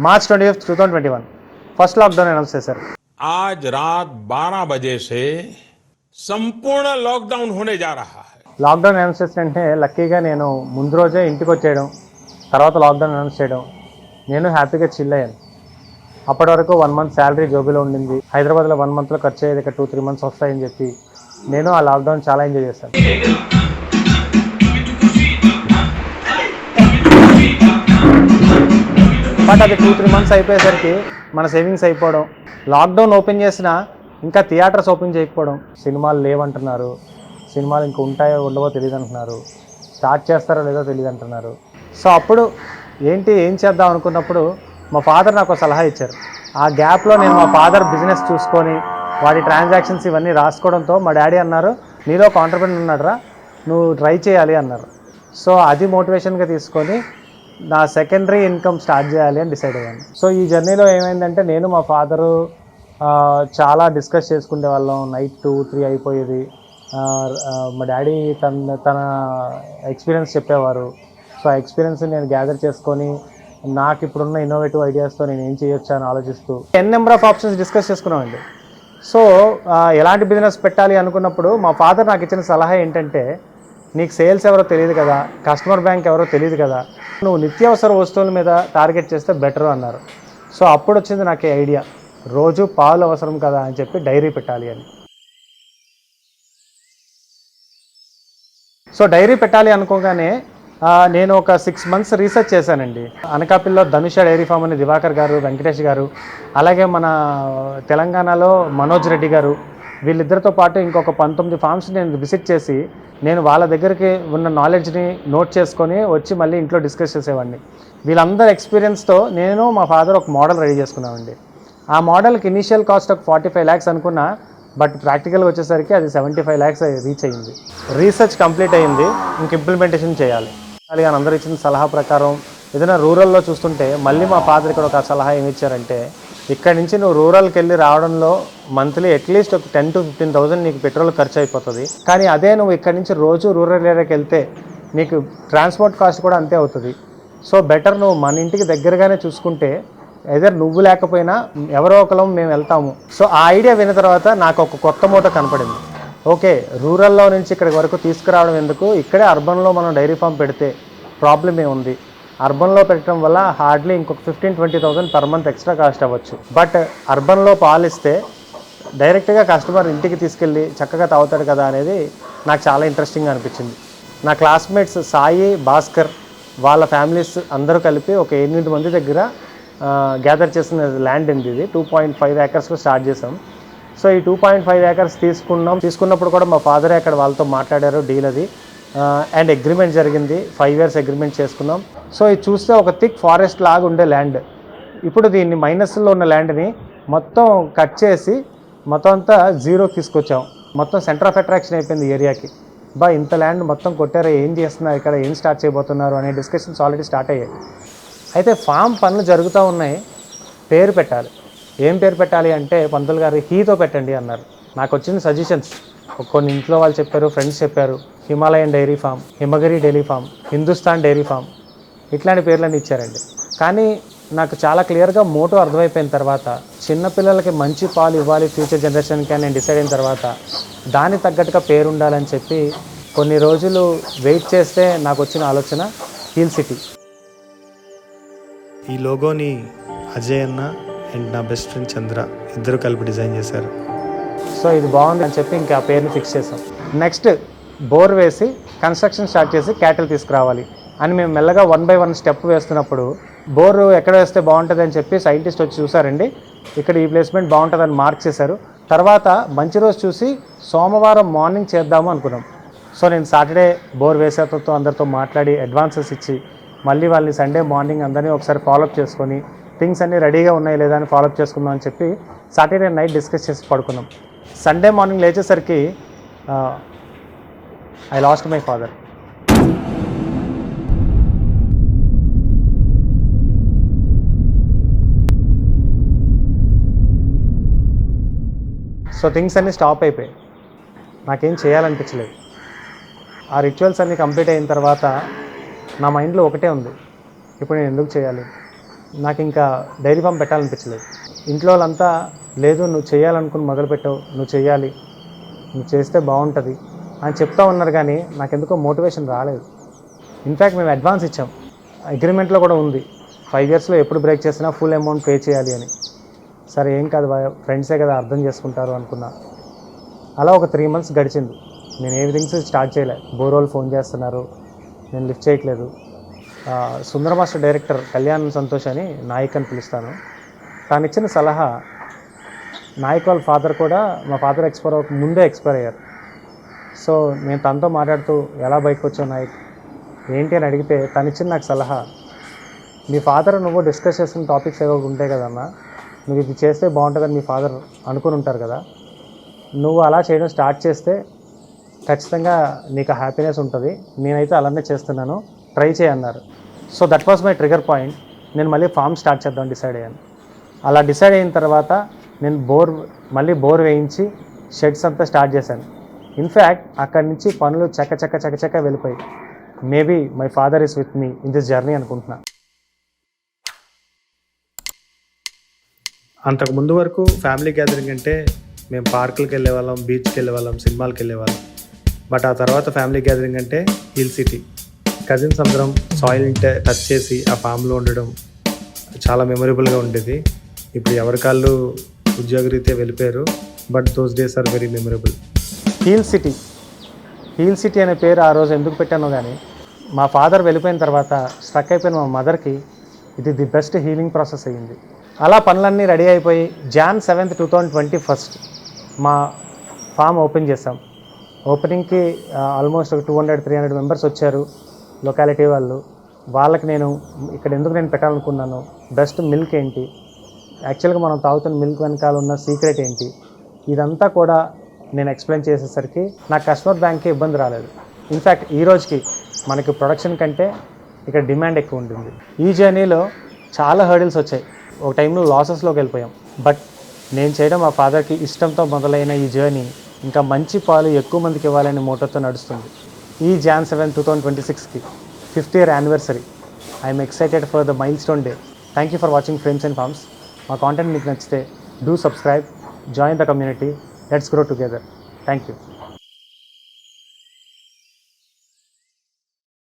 March 25, 2021 first lockdown announce చేశారు. आज रात 12 बजे से संपूर्ण लॉकडाउन होने जा रहा है. లాక్డౌన్ అనౌన్స్ చేసిన వెంటనే లక్కీగా నేను ముందు రోజే ఇంటికి వచ్చేయడం, తర్వాత లాక్డౌన్ అనౌన్స్ చేయడం, నేను హ్యాపీగా చిల్ అయ్యాను. అప్పటి వరకు 1 మంత్ శాలరీ జోబీలో ఉండింది. హైదరాబాద్లో 1 మంత్లో ఖర్చు అయ్యేది ఇక్కడ 2-3 మంత్స్ వస్తాయని చెప్పి నేను ఆ లాక్డౌన్ చాలా ఎంజాయ్ చేశాను. బట్ అది 2-3 మంత్స్ అయిపోయేసరికి మన సేవింగ్స్ అయిపోవడం, లాక్డౌన్ ఓపెన్ చేసినా ఇంకా థియేటర్స్ ఓపెన్ చేయకపోవడం, సినిమాలు లేవంటున్నారు, సినిమాలు ఇంకా ఉంటాయో ఉండవో తెలియదు అంటున్నారు, స్టార్ట్ చేస్తారో లేదో తెలియదు అంటున్నారు. సో అప్పుడు ఏం చేద్దాం అనుకున్నప్పుడు మా ఫాదర్ నాకు ఒక సలహా ఇచ్చారు. ఆ గ్యాప్లో నేను మా ఫాదర్ బిజినెస్ చూసుకొని వాటి ట్రాన్సాక్షన్స్ ఇవన్నీ రాసుకోవడంతో మా డాడీ అన్నారు, నీలో ఒక ఆంటర్‌ప్రెన్యూర్ ఉన్నాడురా, నువ్వు ట్రై చేయాలి అన్నారు. సో అది మోటివేషన్గా తీసుకొని నా సెకండరీ ఇన్కమ్ స్టార్ట్ చేయాలి అని డిసైడ్ అయ్యాను. సో ఈ జర్నీలో ఏమైందంటే నేను మా ఫాదరు చాలా డిస్కస్ చేసుకునే వాళ్ళం. నైట్ 2-3 అయిపోయేది. మా డాడీ తన ఎక్స్పీరియన్స్ చెప్పేవారు. సో ఆ ఎక్స్పీరియన్స్ నేను గ్యాదర్ చేసుకొని నాకు ఇప్పుడున్న ఇన్నోవేటివ్ ఐడియాస్తో నేను ఏం చేయొచ్చు అని ఆలోచిస్తూ నెంబర్ ఆఫ్ ఆప్షన్స్ డిస్కస్ చేసుకున్నామండి. సో ఎలాంటి బిజినెస్ పెట్టాలి అనుకున్నప్పుడు మా ఫాదర్ నాకు ఇచ్చిన సలహా ఏంటంటే, నీకు సేల్స్ ఎవరో తెలియదు కదా, కస్టమర్ బ్యాంక్ ఎవరో తెలియదు కదా, నువ్వు నిత్యావసర వస్తువుల మీద టార్గెట్ చేస్తే బెటర్ అన్నారు. సో అప్పుడు వచ్చింది నాకు ఐడియా, రోజు పాలు అవసరం కదా అని చెప్పి డైరీ పెట్టాలి అని. సో డైరీ పెట్టాలి అనుకోగానే నేను ఒక 6 months రీసెర్చ్ చేశానండి. అనకాపల్లిలో ధనుష డైరీ ఫామ్ అని దివాకర్ గారు, వెంకటేష్ గారు, అలాగే మన తెలంగాణలో మనోజ్ రెడ్డి గారు, వీళ్ళిద్దరితో పాటు ఇంకొక 19 ఫామ్స్ నేను విజిట్ చేసి నేను వాళ్ళ దగ్గరికి ఉన్న నాలెడ్జ్ని నోట్ చేసుకొని వచ్చి మళ్ళీ ఇంట్లో డిస్కస్ చేసేవాడిని. వీళ్ళందరి ఎక్స్పీరియన్స్తో నేను మా ఫాదర్ ఒక మోడల్ రెడీ చేసుకున్నామండి. ఆ మోడల్కి ఇనీషియల్ కాస్ట్ ఒక 45 lakhs అనుకున్నా, బట్ ప్రాక్టికల్గా వచ్చేసరికి అది 75 lakhs రీచ్ అయ్యింది. రీసెర్చ్ కంప్లీట్ అయ్యింది, ఇంక ఇంప్లిమెంటేషన్ చేయాలి. అని అందరూ ఇచ్చిన సలహా ప్రకారం ఏదైనా రూరల్లో చూస్తుంటే మళ్ళీ మా ఫాదర్ ఇక్కడ ఒక సలహా ఏమి ఇచ్చారంటే, ఇక్కడి నుంచి నువ్వు రూరల్కి వెళ్ళి రావడంలో మంత్లీ అట్లీస్ట్ ఒక 10,000 to 15,000 నీకు పెట్రోల్ ఖర్చు అయిపోతుంది. కానీ అదే నువ్వు ఇక్కడి నుంచి రోజు రూరల్ ఏరియాకి వెళ్తే నీకు ట్రాన్స్పోర్ట్ కాస్ట్ కూడా అంతే అవుతుంది. సో బెటర్ నువ్వు మన ఇంటికి దగ్గరగానే చూసుకుంటే ఎదర్ నువ్వు లేకపోయినా ఎవరో ఒకరం మేము వెళ్తాము. సో ఆ ఐడియా విన్న తర్వాత నాకు ఒక కొత్త మూట కనపడింది. ఓకే, రూరల్లో నుంచి ఇక్కడి వరకు తీసుకురావడం ఎందుకు, ఇక్కడే అర్బన్లో మనం డైరీ ఫామ్ పెడితే ప్రాబ్లం ఏముంది, అర్బన్లో పెట్టడం వల్ల హార్డ్లీ ఇంకొక 15-20,000 per month ఎక్స్ట్రా కాస్ట్ అవ్వచ్చు. బట్ అర్బన్లో పాలిస్తే డైరెక్ట్గా కస్టమర్ ఇంటికి తీసుకెళ్ళి చక్కగా తాగుతాడు కదా అనేది నాకు చాలా ఇంట్రెస్టింగ్గా అనిపించింది. నా క్లాస్మేట్స్ సాయి, భాస్కర్ వాళ్ళ ఫ్యామిలీస్ అందరూ కలిపి ఒక 8 మంది దగ్గర గ్యాదర్ చేసిన ల్యాండ్ ఉంది. ఇది 2.5 acresలో స్టార్ట్ చేసాం. సో ఈ 2.5 acres తీసుకున్నప్పుడు కూడా మా ఫాదరే అక్కడ వాళ్ళతో మాట్లాడారు, డీల్ అది అండ్ అగ్రిమెంట్ జరిగింది. 5 years అగ్రిమెంట్ చేసుకున్నాం. సో ఇది చూస్తే ఒక థిక్ ఫారెస్ట్ లాగా ఉండే ల్యాండ్. ఇప్పుడు దీన్ని మైనస్లో ఉన్న ల్యాండ్ని మొత్తం కట్ చేసి మొత్తం అంతా జీరోకి తీసుకొచ్చాం. మొత్తం సెంటర్ ఆఫ్ అట్రాక్షన్ అయిపోయింది ఏరియాకి. ఇంత ల్యాండ్ మొత్తం కొట్టారో, ఏం చేస్తున్నారు ఇక్కడ, ఏం స్టార్ట్ చేయబోతున్నారు అనే డిస్కషన్స్ ఆల్రెడీ స్టార్ట్ అయ్యాయి. అయితే ఫామ్ పనులు జరుగుతూ ఉన్నాయి. పేరు పెట్టాలి. ఏం పేరు పెట్టాలి అంటే పంతులు గారు హీతో పెట్టండి అన్నారు. నాకు వచ్చిన సజెషన్స్ కొన్ని ఇంట్లో వాళ్ళు చెప్పారు, ఫ్రెండ్స్ చెప్పారు. Himalayan dairy farm, Himagiri dairy farm, Hindustan dairy farm, ఇట్లాంటి పేర్లన్నీ ఇచ్చారండి. కానీ నాకు చాలా క్లియర్గా మోటో అర్థమైపోయిన తర్వాత, చిన్నపిల్లలకి మంచి పాలు ఇవ్వాలి ఫ్యూచర్ జనరేషన్కి అని నేను డిసైడ్ అయిన తర్వాత దానికి తగ్గట్టుగా పేరు ఉండాలని చెప్పి కొన్ని రోజులు వెయిట్ చేస్తే నాకు వచ్చిన ఆలోచన హీల్ సిటీ. ఈ లోగోని అజయ్ అన్న అండ్ నా బెస్ట్ ఫ్రెండ్ చంద్ర ఇద్దరు కలిపి డిజైన్ చేశారు. సో ఇది బాగుంది అని చెప్పి ఇంకా ఆ పేరుని ఫిక్స్ చేసాం. నెక్స్ట్ బోర్ వేసి కన్స్ట్రక్షన్ స్టార్ట్ చేసి క్యాటిల్ తీసుకురావాలి అని మేము మెల్లగా 1 by 1 స్టెప్ వేస్తున్నప్పుడు బోరు ఎక్కడ వేస్తే బాగుంటుంది అని చెప్పి సైంటిస్ట్ వచ్చి చూసారండి. ఇక్కడ ఈ ప్లేస్మెంట్ బాగుంటుందని మార్క్ చేశారు. తర్వాత మంచి రోజు చూసి సోమవారం మార్నింగ్ చేద్దాము అనుకున్నాం. సో నేను సాటర్డే బోర్ వేసేతో అందరితో మాట్లాడి అడ్వాన్సెస్ ఇచ్చి మళ్ళీ వాళ్ళని సండే మార్నింగ్ అందరినీ ఒకసారి ఫాలోఅప్ చేసుకొని థింగ్స్ అన్నీ రెడీగా ఉన్నాయి లేదా అని ఫాలోఅప్ చేసుకుందాం అని చెప్పి సాటర్డే నైట్ డిస్కస్ చేసి పడుకున్నాం. సండే మార్నింగ్ లేచేసరికి I lost my father. So things అన్నీ స్టాప్ అయిపోయాయి. నాకేం చేయాలనిపించలేదు. ఆ రిచువల్స్ అన్నీ కంప్లీట్ అయిన తర్వాత నా మైండ్లో ఒకటే ఉంది, ఇప్పుడు నేను ఎందుకు చేయాలి, నాకు ఇంకా డైరీ ఫామ్ పెట్టాలనిపించలేదు. ఇంట్లో వాళ్ళంతా లేదు నువ్వు చేయాలనుకుని మొదలుపెట్టావు, నువ్వు చేయాలి, నువ్వు చేస్తే బాగుంటుంది అని చెప్తా ఉన్నారు, కానీ నాకు ఎందుకో మోటివేషన్ రాలేదు. ఇన్ఫ్యాక్ట్ మేము అడ్వాన్స్ ఇచ్చాం, అగ్రిమెంట్లో కూడా ఉంది 5 ఇయర్స్లో ఎప్పుడు బ్రేక్ చేసినా ఫుల్ అమౌంట్ పే చేయాలి అని. సరే ఏం కాదు, ఫ్రెండ్సే కదా అర్థం చేసుకుంటారు అనుకున్నా. అలా ఒక 3 months గడిచింది. నేను ఏ థింగ్స్ స్టార్ట్ చేయలే. బోరోలు ఫోన్ చేస్తున్నారు, నేను లిఫ్ట్ చేయట్లేదు. సుందర మాస్టర్ డైరెక్టర్ కళ్యాణ్ సంతోష్ అని నాయక్ అని పిలుస్తాను, తాను ఇచ్చిన సలహా, నాయక్ వాళ్ళ ఫాదర్ కూడా మా ఫాదర్ ముందే ఎక్స్పైర్ అయ్యారు. సో నేను తనతో మాట్లాడుతూ ఎలా బయటకు వచ్చావు నాయక్ ఏంటి అని అడిగితే తను ఇచ్చిన నాకు సలహా, మీ ఫాదర్ నువ్వు డిస్కస్ చేసిన టాపిక్స్ ఏవో ఉంటాయి కదన్నా, నువ్వు ఇది చేస్తే బాగుంటుందని మీ ఫాదర్ అనుకుని ఉంటారు కదా, నువ్వు అలా చేయడం స్టార్ట్ చేస్తే ఖచ్చితంగా నీకు హ్యాపీనెస్ ఉంటుంది, నేనైతే అలానే చేస్తున్నాను, ట్రై చేయన్నారు. So that was my trigger point. నేను మళ్ళీ ఫామ్ స్టార్ట్ చేద్దాం డిసైడ్ అయ్యాను. అలా డిసైడ్ అయిన తర్వాత నేను మళ్ళీ బోర్ వేయించి షెడ్స్ అంతా స్టార్ట్ చేశాను. ఇన్ఫ్యాక్ట్ అక్కడి నుంచి పనులు చక్క వెళ్ళిపోయి maybe my father is with me in this journey అనుకుంటున్నా. అంతకుముందు వరకు ఫ్యామిలీ గ్యాదరింగ్ అంటే మేము పార్కులకు వెళ్ళేవాళ్ళం, బీచ్కి వెళ్ళేవాళ్ళం, సినిమాలకు వెళ్ళేవాళ్ళం. బట్ ఆ తర్వాత ఫ్యామిలీ గ్యాదరింగ్ అంటే హిల్ సిటీ, కజిన్స్ అందరం సాయిల్ టచ్ చేసి ఆ ఫామ్లో ఉండడం చాలా మెమొరబుల్గా ఉండేది. ఇప్పుడు ఎవరి కాళ్ళు ఉద్యోగరీత్యా వెళ్ళిపోయారు, but those days are very memorable. Heal city అనే పేరు ఆ రోజు ఎందుకు పెట్టానో కానీ, మా ఫాదర్ వెళ్ళిపోయిన తర్వాత స్ట్రక్ అయిపోయిన మా మదర్కి ఇది ది బెస్ట్ హీలింగ్ ప్రాసెస్ అయ్యింది. అలా పనులన్నీ రెడీ అయిపోయి Jan 7th, 2021 మా ఫామ్ ఓపెన్ చేసాం. ఓపెనింగ్కి ఆల్మోస్ట్ 200-300 మెంబర్స్ వచ్చారు లొకాలిటీ వాళ్ళు. వాళ్ళకి నేను ఇక్కడ ఎందుకు నేను పెట్టాలనుకున్నాను, బెస్ట్ మిల్క్ ఏంటి, యాక్చువల్గా మనం తాగుతున్న మిల్క్ వెనకాల ఉన్న సీక్రెట్ ఏంటి, ఇదంతా కూడా నేను ఎక్స్ప్లెయిన్ చేసేసరికి నాకు కస్టమర్ బ్యాంక్కి ఇబ్బంది రాలేదు. ఇన్ఫ్యాక్ట్ ఈ రోజుకి మనకి ప్రొడక్షన్ కంటే ఇక్కడ డిమాండ్ ఎక్కువ ఉంటుంది. ఈ జర్నీలో చాలా హర్డిల్స్ వచ్చాయి, ఒక టైంలో లాసెస్లోకి వెళ్ళిపోయాం. బట్ నేను చేయడం మా ఫాదర్కి ఇష్టంతో మొదలైన ఈ జర్నీ ఇంకా మంచి పాలు ఎక్కువ మందికి ఇవ్వాలనే మోటోతో నడుస్తుంది. ఈ Jan 7, 2026కి 5th year anniversary. I'm excited for the milestone day. Thank you for watching frames and farms. మా కాంటెంట్ మీకు నచ్చితే do subscribe, join the community, let's grow together. Thank you.